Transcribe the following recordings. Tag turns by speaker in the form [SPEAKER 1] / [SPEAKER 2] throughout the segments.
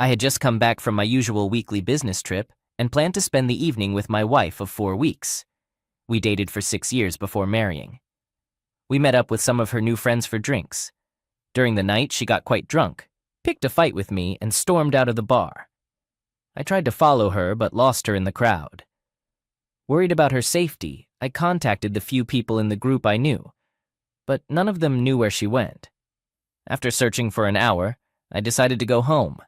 [SPEAKER 1] I had just come back from my usual weekly business trip and planned to spend the evening with my wife of 4 weeks. We dated for 6 years before marrying. We met up with some of her new friends for drinks. During the night, she got quite drunk, picked a fight with me, and stormed out of the bar. I tried to follow her, but lost her in the crowd. Worried about her safety, I contacted the few people in the group I knew, but none of them knew where she went. After searching for an hour, I decided to go home.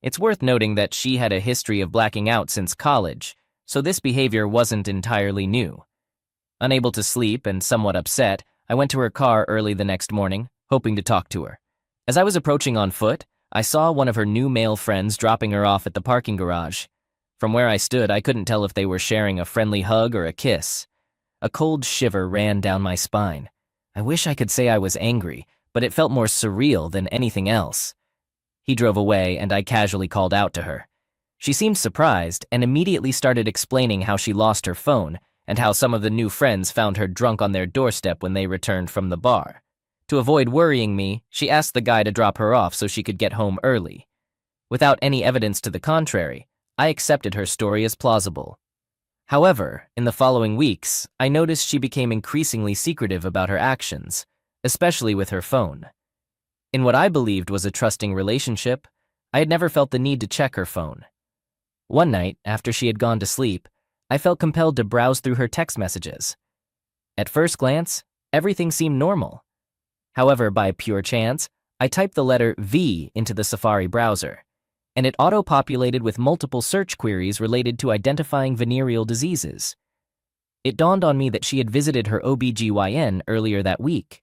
[SPEAKER 1] It's worth noting that she had a history of blacking out since college, so this behavior wasn't entirely new. Unable to sleep and somewhat upset, I went to her car early the next morning, hoping to talk to her. As I was approaching on foot, I saw one of her new male friends dropping her off at the parking garage. From where I stood, I couldn't tell if they were sharing a friendly hug or a kiss. A cold shiver ran down my spine. I wish I could say I was angry, but it felt more surreal than anything else. He drove away, and I casually called out to her. She seemed surprised and immediately started explaining how she lost her phone and how some of the new friends found her drunk on their doorstep when they returned from the bar. To avoid worrying me, she asked the guy to drop her off so she could get home early. Without any evidence to the contrary, I accepted her story as plausible. However, in the following weeks, I noticed she became increasingly secretive about her actions, especially with her phone. In what I believed was a trusting relationship, I had never felt the need to check her phone. One night, after she had gone to sleep, I felt compelled to browse through her text messages. At first glance, everything seemed normal. However, by pure chance, I typed the letter V into the Safari browser, and it auto-populated with multiple search queries related to identifying venereal diseases. It dawned on me that she had visited her OBGYN earlier that week.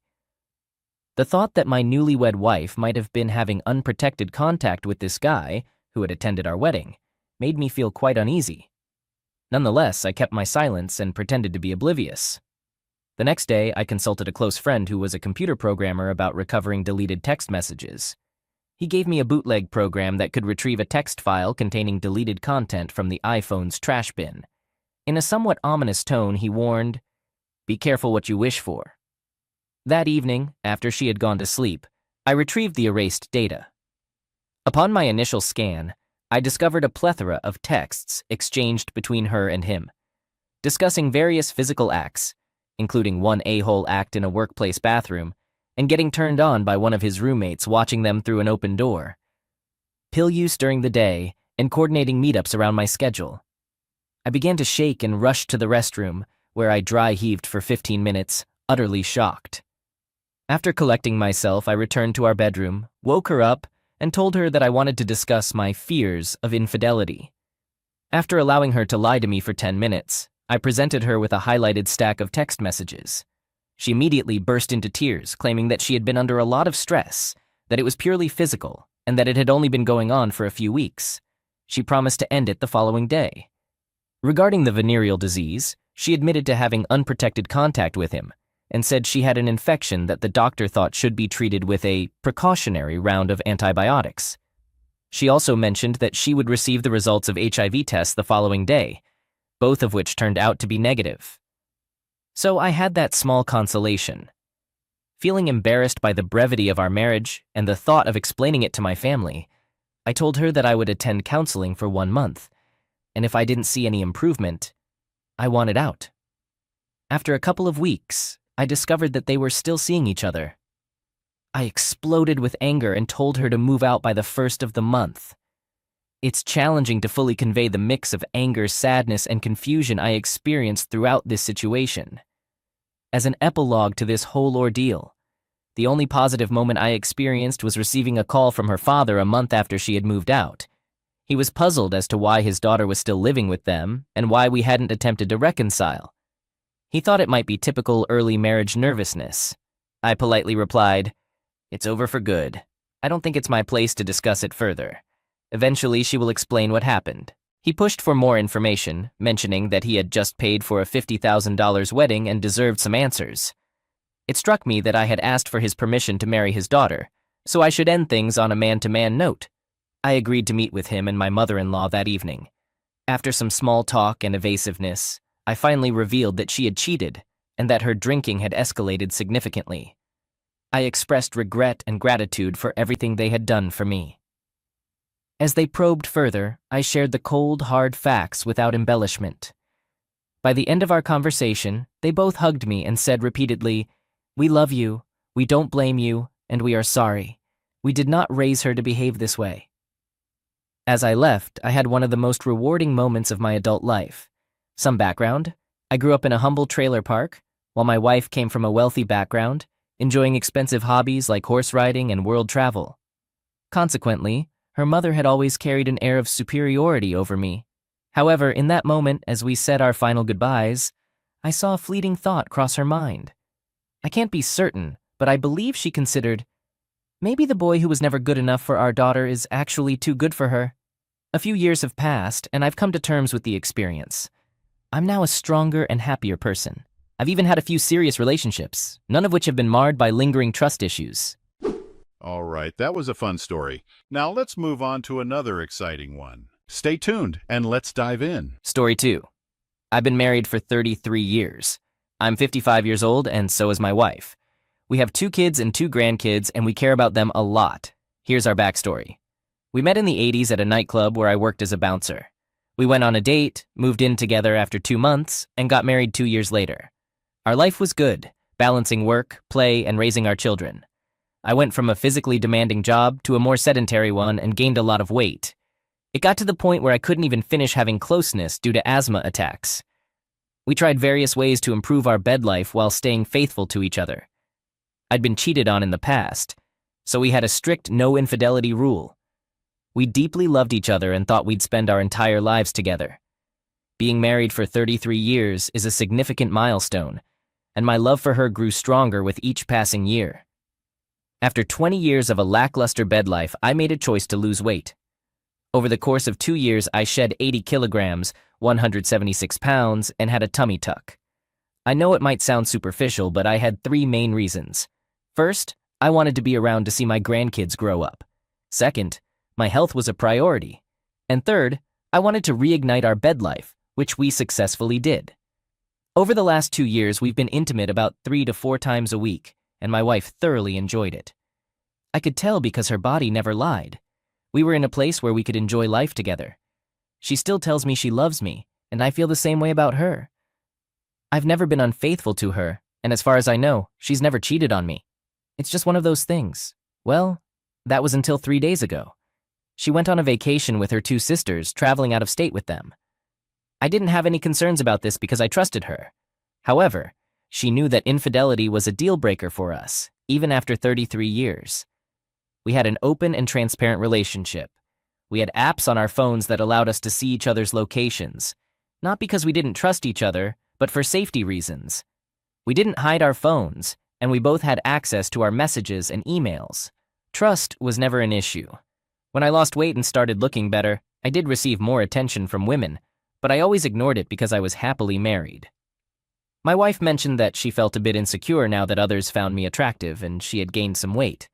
[SPEAKER 1] The thought that my newlywed wife might have been having unprotected contact with this guy, who had attended our wedding, made me feel quite uneasy. Nonetheless, I kept my silence and pretended to be oblivious. The next day, I consulted a close friend who was a computer programmer about recovering deleted text messages. He gave me a bootleg program that could retrieve a text file containing deleted content from the iPhone's trash bin. In a somewhat ominous tone, he warned, "Be careful what you wish for." That evening, after she had gone to sleep, I retrieved the erased data. Upon my initial scan, I discovered a plethora of texts exchanged between her and him, discussing various physical acts, including one a-hole act in a workplace bathroom, and getting turned on by one of his roommates watching them through an open door, pill use during the day, and coordinating meetups around my schedule. I began to shake and rushed to the restroom, where I dry-heaved for 15 minutes, utterly shocked. After collecting myself, I returned to our bedroom, woke her up, and told her that I wanted to discuss my fears of infidelity. After allowing her to lie to me for 10 minutes, I presented her with a highlighted stack of text messages. She immediately burst into tears, claiming that she had been under a lot of stress, that it was purely physical, and that it had only been going on for a few weeks. She promised to end it the following day. Regarding the venereal disease, she admitted to having unprotected contact with him, and said she had an infection that the doctor thought should be treated with a precautionary round of antibiotics. She also mentioned that she would receive the results of HIV tests the following day, both of which turned out to be negative. So I had that small consolation. Feeling embarrassed by the brevity of our marriage and the thought of explaining it to my family, I told her that I would attend counseling for 1 month, and if I didn't see any improvement, I wanted out. After a couple of weeks, I discovered that they were still seeing each other. I exploded with anger and told her to move out by the 1st of the month. It's challenging to fully convey the mix of anger, sadness, and confusion I experienced throughout this situation. As an epilogue to this whole ordeal, the only positive moment I experienced was receiving a call from her father a month after she had moved out. He was puzzled as to why his daughter was still living with them and why we hadn't attempted to reconcile. He thought it might be typical early marriage nervousness. I politely replied, "It's over for good. I don't think it's my place to discuss it further. Eventually, she will explain what happened." He pushed for more information, mentioning that he had just paid for a $50,000 wedding and deserved some answers. It struck me that I had asked for his permission to marry his daughter, so I should end things on a man-to-man note. I agreed to meet with him and my mother-in-law that evening. After some small talk and evasiveness, I finally revealed that she had cheated and that her drinking had escalated significantly. I expressed regret and gratitude for everything they had done for me. As they probed further, I shared the cold, hard facts without embellishment. By the end of our conversation, they both hugged me and said repeatedly, "We love you, we don't blame you, and we are sorry. We did not raise her to behave this way." As I left, I had one of the most rewarding moments of my adult life. Some background: I grew up in a humble trailer park, while my wife came from a wealthy background, enjoying expensive hobbies like horse riding and world travel. Consequently, her mother had always carried an air of superiority over me. However, in that moment, as we said our final goodbyes, I saw a fleeting thought cross her mind. I can't be certain, but I believe she considered, maybe the boy who was never good enough for our daughter is actually too good for her. A few years have passed, and I've come to terms with the experience. I'm now a stronger and happier person. I've even had a few serious relationships, none of which have been marred by lingering trust issues.
[SPEAKER 2] All right, that was a fun story. Now let's move on to another exciting one. Stay tuned and let's dive in.
[SPEAKER 1] Story 2. I've been married for 33 years. I'm 55 years old, and so is my wife. We have 2 kids and 2 grandkids, and we care about them a lot. Here's our backstory. We met in the 80s at a nightclub where I worked as a bouncer. We went on a date, moved in together after 2 months, and got married 2 years later. Our life was good, balancing work, play, and raising our children. I went from a physically demanding job to a more sedentary one and gained a lot of weight. It got to the point where I couldn't even finish having closeness due to asthma attacks. We tried various ways to improve our bed life while staying faithful to each other. I'd been cheated on in the past, so we had a strict no-infidelity rule. We deeply loved each other and thought we'd spend our entire lives together. Being married for 33 years is a significant milestone, and my love for her grew stronger with each passing year. After 20 years of a lackluster bed life, I made a choice to lose weight. Over the course of 2 years, I shed 80 kilograms, 176 pounds, and had a tummy tuck. I know it might sound superficial, but I had 3 main reasons. First, I wanted to be around to see my grandkids grow up. Second, my health was a priority. And third, I wanted to reignite our bed life, which we successfully did. Over the last 2 years, we've been intimate about 3 to 4 times a week, and my wife thoroughly enjoyed it. I could tell because her body never lied. We were in a place where we could enjoy life together. She still tells me she loves me, and I feel the same way about her. I've never been unfaithful to her, and as far as I know, she's never cheated on me. It's just one of those things. Well, that was until 3 days ago. She went on a vacation with her 2 sisters, traveling out of state with them. I didn't have any concerns about this because I trusted her. However, she knew that infidelity was a deal breaker for us, even after 33 years. We had an open and transparent relationship. We had apps on our phones that allowed us to see each other's locations, not because we didn't trust each other, but for safety reasons. We didn't hide our phones, and we both had access to our messages and emails. Trust was never an issue. When I lost weight and started looking better, I did receive more attention from women, but I always ignored it because I was happily married. My wife mentioned that she felt a bit insecure now that others found me attractive and she had gained some weight.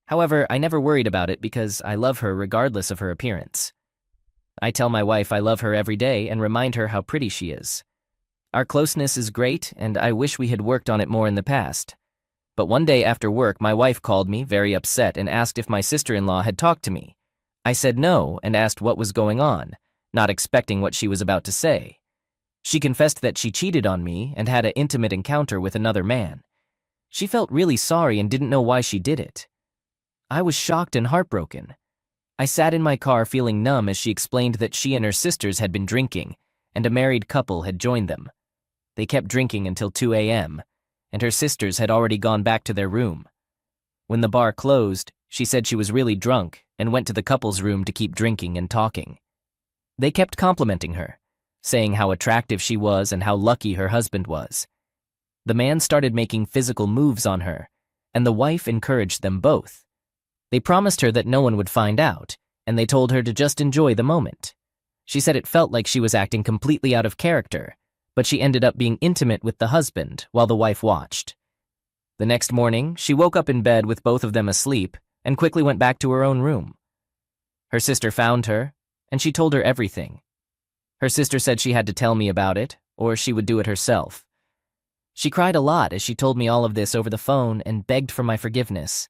[SPEAKER 1] However, I never worried about it because I love her regardless of her appearance. I tell my wife I love her every day and remind her how pretty she is. Our closeness is great, and I wish we had worked on it more in the past. But one day after work, my wife called me, very upset, and asked if my sister-in-law had talked to me. I said no and asked what was going on, not expecting what she was about to say. She confessed that she cheated on me and had an intimate encounter with another man. She felt really sorry and didn't know why she did it. I was shocked and heartbroken. I sat in my car feeling numb as she explained that she and her sisters had been drinking, and a married couple had joined them. They kept drinking until 2 a.m., and her sisters had already gone back to their room. When the bar closed, she said she was really drunk and went to the couple's room to keep drinking and talking. They kept complimenting her, saying how attractive she was and how lucky her husband was. The man started making physical moves on her, and the wife encouraged them both. They promised her that no one would find out, and they told her to just enjoy the moment. She said it felt like she was acting completely out of character, but she ended up being intimate with the husband while the wife watched. The next morning, she woke up in bed with both of them asleep and quickly went back to her own room. Her sister found her, and she told her everything. Her sister said she had to tell me about it, or she would do it herself. She cried a lot as she told me all of this over the phone and begged for my forgiveness.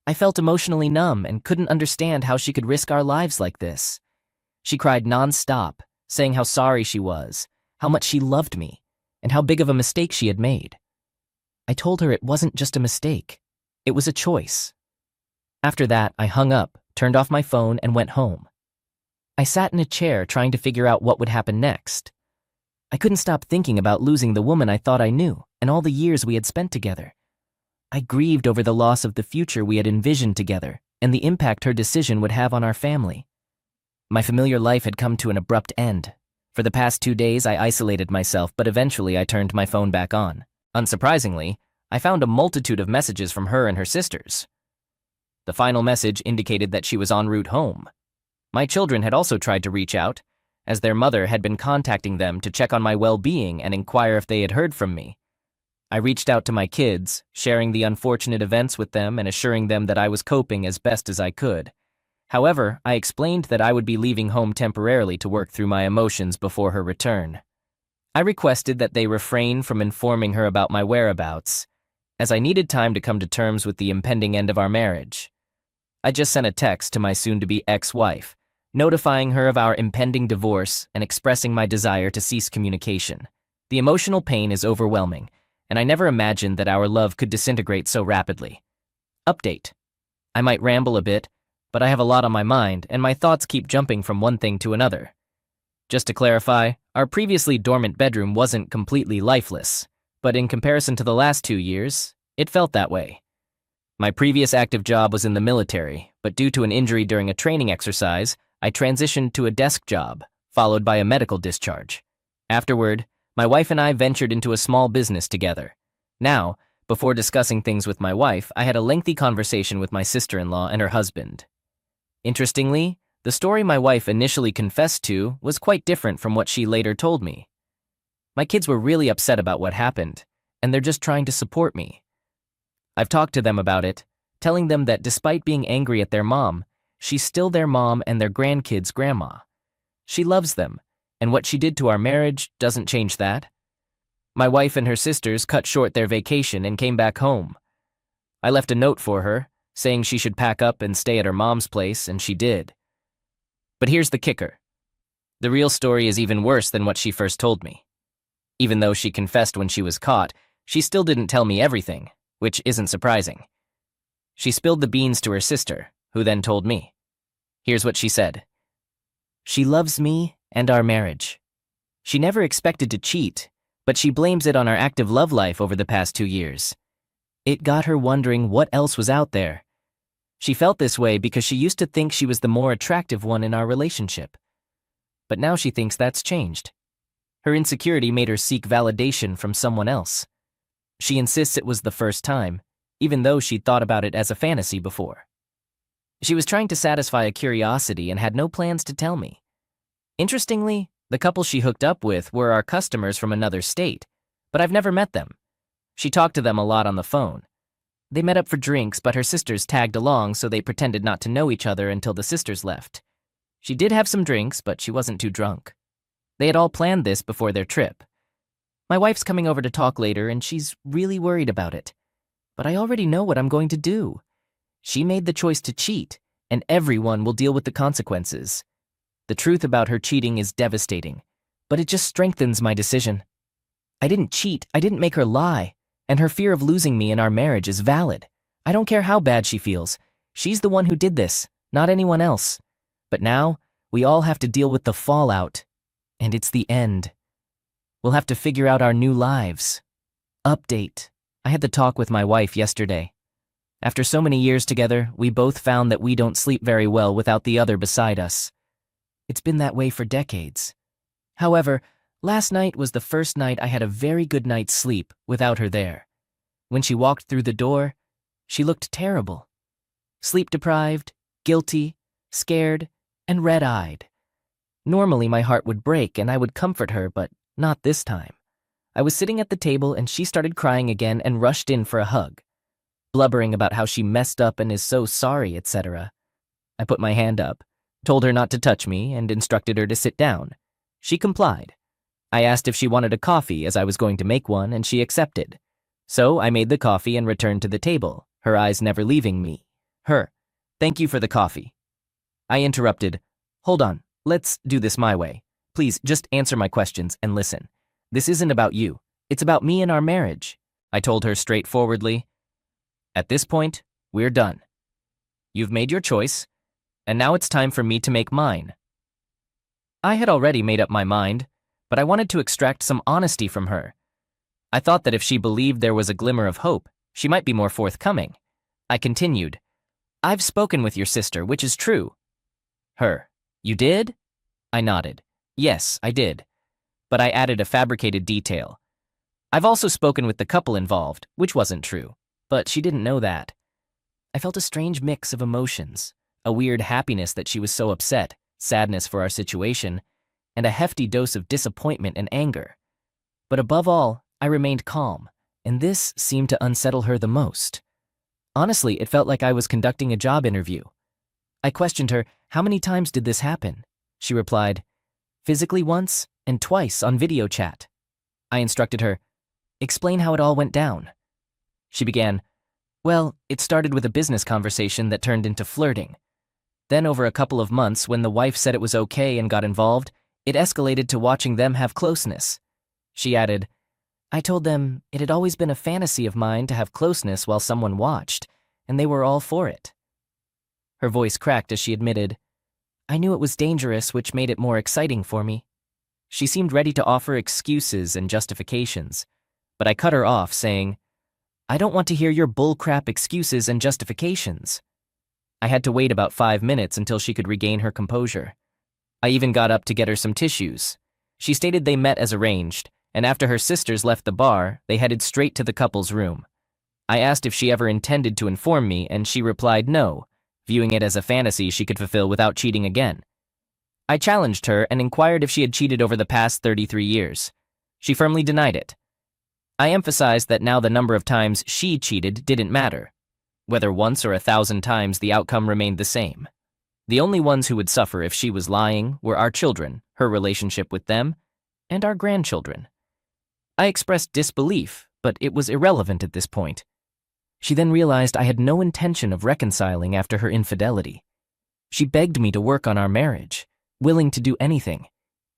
[SPEAKER 1] I felt emotionally numb and couldn't understand how she could risk our lives like this. She cried nonstop, saying how sorry she was, how much she loved me, and how big of a mistake she had made. I told her it wasn't just a mistake. It was a choice. After that, I hung up, turned off my phone, and went home. I sat in a chair trying to figure out what would happen next. I couldn't stop thinking about losing the woman I thought I knew and all the years we had spent together. I grieved over the loss of the future we had envisioned together and the impact her decision would have on our family. My familiar life had come to an abrupt end. For the past 2 days, I isolated myself, but eventually I turned my phone back on. Unsurprisingly, I found a multitude of messages from her and her sisters. The final message indicated that she was en route home. My children had also tried to reach out, as their mother had been contacting them to check on my well-being and inquire if they had heard from me. I reached out to my kids, sharing the unfortunate events with them and assuring them that I was coping as best as I could. However, I explained that I would be leaving home temporarily to work through my emotions before her return. I requested that they refrain from informing her about my whereabouts, as I needed time to come to terms with the impending end of our marriage. I just sent a text to my soon-to-be ex-wife, notifying her of our impending divorce and expressing my desire to cease communication. The emotional pain is overwhelming, and I never imagined that our love could disintegrate so rapidly. Update. I might ramble a bit, but I have a lot on my mind, and my thoughts keep jumping from one thing to another. Just to clarify, our previously dormant bedroom wasn't completely lifeless, but in comparison to the last 2 years, it felt that way. My previous active job was in the military, but due to an injury during a training exercise, I transitioned to a desk job, followed by a medical discharge. Afterward, my wife and I ventured into a small business together. Now, before discussing things with my wife, I had a lengthy conversation with my sister-in-law and her husband. Interestingly, the story my wife initially confessed to was quite different from what she later told me. My kids were really upset about what happened, and they're just trying to support me. I've talked to them about it, telling them that despite being angry at their mom, she's still their mom and their grandkids' grandma. She loves them, and what she did to our marriage doesn't change that. My wife and her sisters cut short their vacation and came back home. I left a note for her, saying she should pack up and stay at her mom's place, and she did. But here's the kicker. The real story is even worse than what she first told me. Even though she confessed when she was caught, she still didn't tell me everything, which isn't surprising. She spilled the beans to her sister, who then told me. Here's what she said. She loves me and our marriage. She never expected to cheat, but she blames it on our active love life over the past 2 years. It got her wondering what else was out there. She felt this way because she used to think she was the more attractive one in our relationship. But now she thinks that's changed. Her insecurity made her seek validation from someone else. She insists it was the first time, even though she'd thought about it as a fantasy before. She was trying to satisfy a curiosity and had no plans to tell me. Interestingly, the couple she hooked up with were our customers from another state, but I've never met them. She talked to them a lot on the phone. They met up for drinks, but her sisters tagged along, so they pretended not to know each other until the sisters left. She did have some drinks, but she wasn't too drunk. They had all planned this before their trip. My wife's coming over to talk later, and she's really worried about it. But I already know what I'm going to do. She made the choice to cheat, and everyone will deal with the consequences. The truth about her cheating is devastating, but it just strengthens my decision. I didn't cheat, I didn't make her lie, and her fear of losing me in our marriage is valid. I don't care how bad she feels. She's the one who did this, not anyone else. But now, we all have to deal with the fallout, and it's the end. We'll have to figure out our new lives. Update. I had the talk with my wife yesterday. After so many years together, we both found that we don't sleep very well without the other beside us. It's been that way for decades. However, last night was the first night I had a very good night's sleep without her there. When she walked through the door, she looked terrible. Sleep-deprived, guilty, scared, and red-eyed. Normally my heart would break and I would comfort her, but not this time. I was sitting at the table and she started crying again and rushed in for a hug, blubbering about how she messed up and is so sorry, etc. I put my hand up, told her not to touch me, and instructed her to sit down. She complied. I asked if she wanted a coffee as I was going to make one, and she accepted. So I made the coffee and returned to the table, her eyes never leaving me, Her. Thank you for the coffee. I interrupted. Hold on, let's do this my way. Please, just answer my questions and listen. This isn't about you. It's about me and our marriage, I told her straightforwardly. At this point, we're done. You've made your choice, and now it's time for me to make mine. I had already made up my mind, but I wanted to extract some honesty from her. I thought that if she believed there was a glimmer of hope, she might be more forthcoming. I continued. I've spoken with your sister, which is true. Her. You did? I nodded. Yes, I did. But I added a fabricated detail. I've also spoken with the couple involved, which wasn't true, but she didn't know that. I felt a strange mix of emotions, a weird happiness that she was so upset, sadness for our situation, and a hefty dose of disappointment and anger. But above all, I remained calm, and this seemed to unsettle her the most. Honestly, it felt like I was conducting a job interview. I questioned her, how many times did this happen? She replied, physically once and twice on video chat. I instructed her, explain how it all went down. She began, well, it started with a business conversation that turned into flirting. Then over a couple of months, when the wife said it was okay and got involved, it escalated to watching them have closeness. She added, I told them it had always been a fantasy of mine to have closeness while someone watched, and they were all for it. Her voice cracked as she admitted, I knew it was dangerous, which made it more exciting for me. She seemed ready to offer excuses and justifications, but I cut her off, saying, I don't want to hear your bullcrap excuses and justifications. I had to wait about 5 minutes until she could regain her composure. I even got up to get her some tissues. She stated they met as arranged, and after her sisters left the bar, they headed straight to the couple's room. I asked if she ever intended to inform me, and she replied no, viewing it as a fantasy she could fulfill without cheating again. I challenged her and inquired if she had cheated over the past 33 years. She firmly denied it. I emphasized that now the number of times she cheated didn't matter. Whether once or 1,000 times, the outcome remained the same. The only ones who would suffer if she was lying were our children, her relationship with them, and our grandchildren. I expressed disbelief, but it was irrelevant at this point. She then realized I had no intention of reconciling after her infidelity. She begged me to work on our marriage, willing to do anything,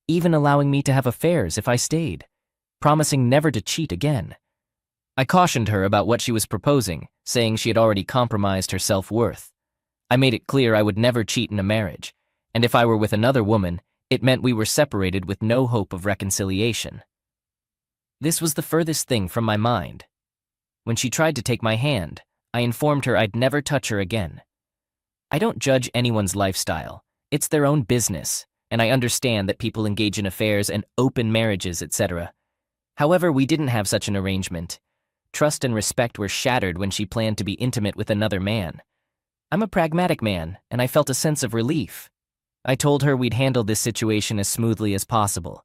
[SPEAKER 1] even allowing me to have affairs if I stayed, promising never to cheat again. I cautioned her about what she was proposing, saying she had already compromised her self-worth. I made it clear I would never cheat in a marriage, and if I were with another woman, it meant we were separated with no hope of reconciliation. This was the furthest thing from my mind. When she tried to take my hand, I informed her I'd never touch her again. I don't judge anyone's lifestyle. It's their own business, and I understand that people engage in affairs and open marriages, etc. However, we didn't have such an arrangement. Trust and respect were shattered when she planned to be intimate with another man. I'm a pragmatic man, and I felt a sense of relief. I told her we'd handle this situation as smoothly as possible.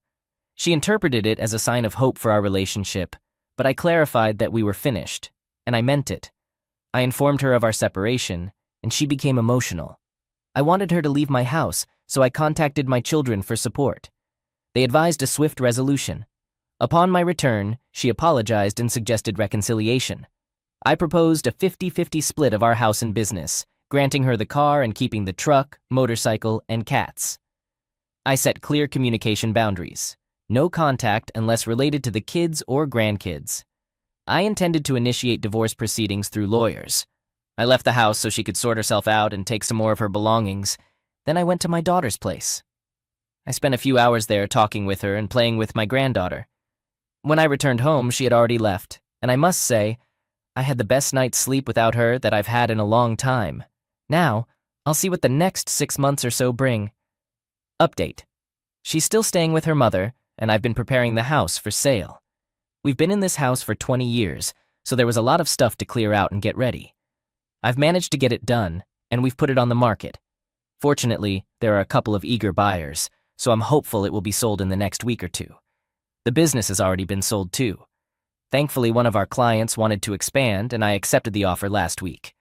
[SPEAKER 1] She interpreted it as a sign of hope for our relationship, but I clarified that we were finished, and I meant it. I informed her of our separation, and she became emotional. I wanted her to leave my house, so I contacted my children for support. They advised a swift resolution. Upon my return, she apologized and suggested reconciliation. I proposed a 50-50 split of our house and business, granting her the car and keeping the truck, motorcycle, and cats. I set clear communication boundaries. No contact unless related to the kids or grandkids. I intended to initiate divorce proceedings through lawyers. I left the house so she could sort herself out and take some more of her belongings. Then I went to my daughter's place. I spent a few hours there talking with her and playing with my granddaughter. When I returned home, she had already left, and I must say, I had the best night's sleep without her that I've had in a long time. Now, I'll see what the next 6 months or so bring. Update. She's still staying with her mother, and I've been preparing the house for sale. We've been in this house for 20 years, so there was a lot of stuff to clear out and get ready. I've managed to get it done, and we've put it on the market. Fortunately, there are a couple of eager buyers, so I'm hopeful it will be sold in the next week or two. The business has already been sold too. Thankfully, one of our clients wanted to expand, and I accepted the offer last week.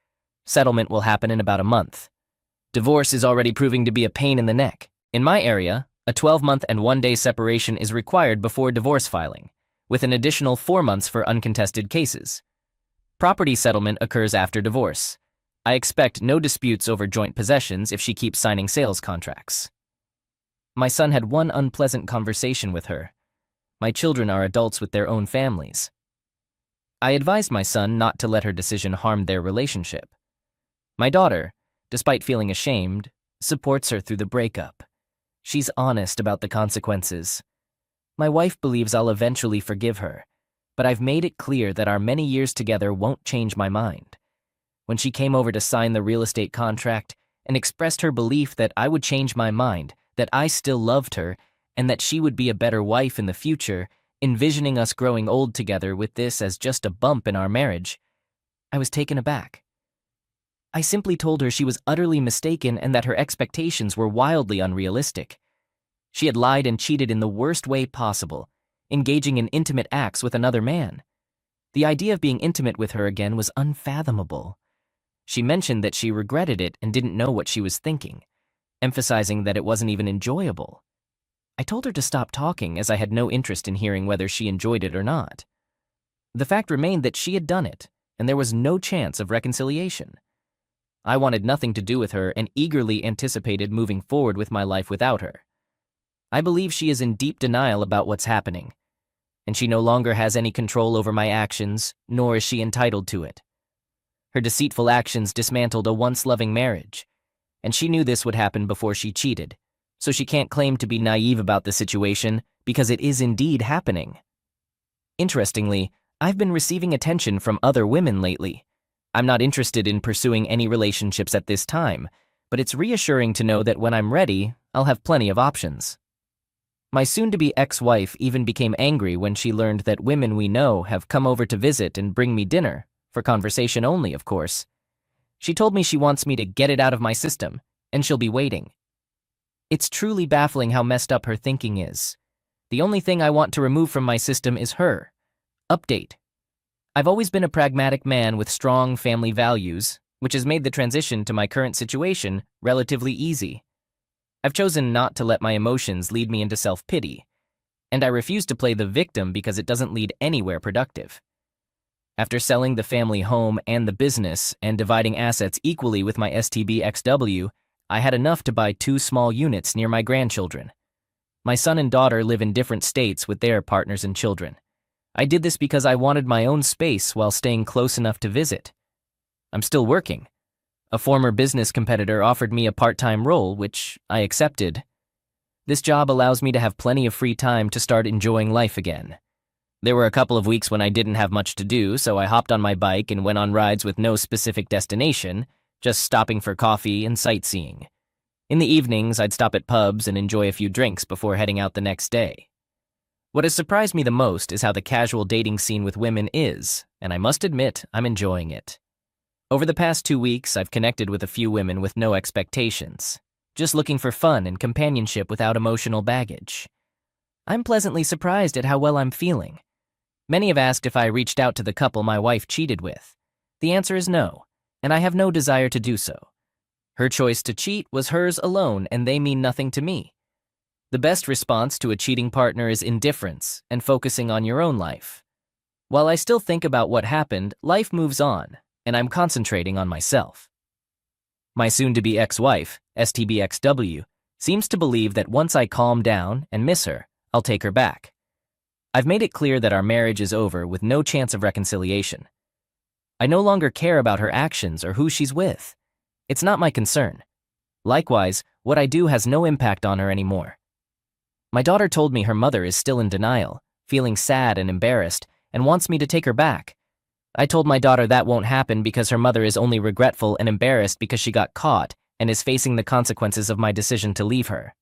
[SPEAKER 1] Settlement will happen in about a month. Divorce is already proving to be a pain in the neck. In my area, a 12-month and 1-day separation is required before divorce filing, with an additional 4 months for uncontested cases. Property settlement occurs after divorce. I expect no disputes over joint possessions if she keeps signing sales contracts. My son had one unpleasant conversation with her. My children are adults with their own families. I advised my son not to let her decision harm their relationship. My daughter, despite feeling ashamed, supports her through the breakup. She's honest about the consequences. My wife believes I'll eventually forgive her, but I've made it clear that our many years together won't change my mind. When she came over to sign the real estate contract and expressed her belief that I would change my mind, that I still loved her, and that she would be a better wife in the future, envisioning us growing old together with this as just a bump in our marriage, I was taken aback. I simply told her she was utterly mistaken and that her expectations were wildly unrealistic. She had lied and cheated in the worst way possible, engaging in intimate acts with another man. The idea of being intimate with her again was unfathomable. She mentioned that she regretted it and didn't know what she was thinking, emphasizing that it wasn't even enjoyable. I told her to stop talking as I had no interest in hearing whether she enjoyed it or not. The fact remained that she had done it, and there was no chance of reconciliation. I wanted nothing to do with her and eagerly anticipated moving forward with my life without her. I believe she is in deep denial about what's happening, and she no longer has any control over my actions, nor is she entitled to it. Her deceitful actions dismantled a once loving marriage, and she knew this would happen before she cheated, so she can't claim to be naive about the situation because it is indeed happening. Interestingly, I've been receiving attention from other women lately. I'm not interested in pursuing any relationships at this time, but it's reassuring to know that when I'm ready, I'll have plenty of options. My soon-to-be ex-wife even became angry when she learned that women we know have come over to visit and bring me dinner, for conversation only, of course. She told me she wants me to get it out of my system, and she'll be waiting. It's truly baffling how messed up her thinking is. The only thing I want to remove from my system is her. Update. I've always been a pragmatic man with strong family values, which has made the transition to my current situation relatively easy. I've chosen not to let my emotions lead me into self-pity, and I refuse to play the victim because it doesn't lead anywhere productive. After selling the family home and the business and dividing assets equally with my STBXW, I had enough to buy 2 small units near my grandchildren. My son and daughter live in different states with their partners and children. I did this because I wanted my own space while staying close enough to visit. I'm still working. A former business competitor offered me a part-time role, which I accepted. This job allows me to have plenty of free time to start enjoying life again. There were a couple of weeks when I didn't have much to do, so I hopped on my bike and went on rides with no specific destination, just stopping for coffee and sightseeing. In the evenings, I'd stop at pubs and enjoy a few drinks before heading out the next day. What has surprised me the most is how the casual dating scene with women is, and I must admit, I'm enjoying it. Over the past 2 weeks, I've connected with a few women with no expectations, just looking for fun and companionship without emotional baggage. I'm pleasantly surprised at how well I'm feeling. Many have asked if I reached out to the couple my wife cheated with. The answer is no, and I have no desire to do so. Her choice to cheat was hers alone, and they mean nothing to me. The best response to a cheating partner is indifference and focusing on your own life. While I still think about what happened, life moves on, and I'm concentrating on myself. My soon-to-be ex-wife, STBXW, seems to believe that once I calm down and miss her, I'll take her back. I've made it clear that our marriage is over with no chance of reconciliation. I no longer care about her actions or who she's with. It's not my concern. Likewise, what I do has no impact on her anymore. My daughter told me her mother is still in denial, feeling sad and embarrassed, and wants me to take her back. I told my daughter that won't happen because her mother is only regretful and embarrassed because she got caught and is facing the consequences of my decision to leave her.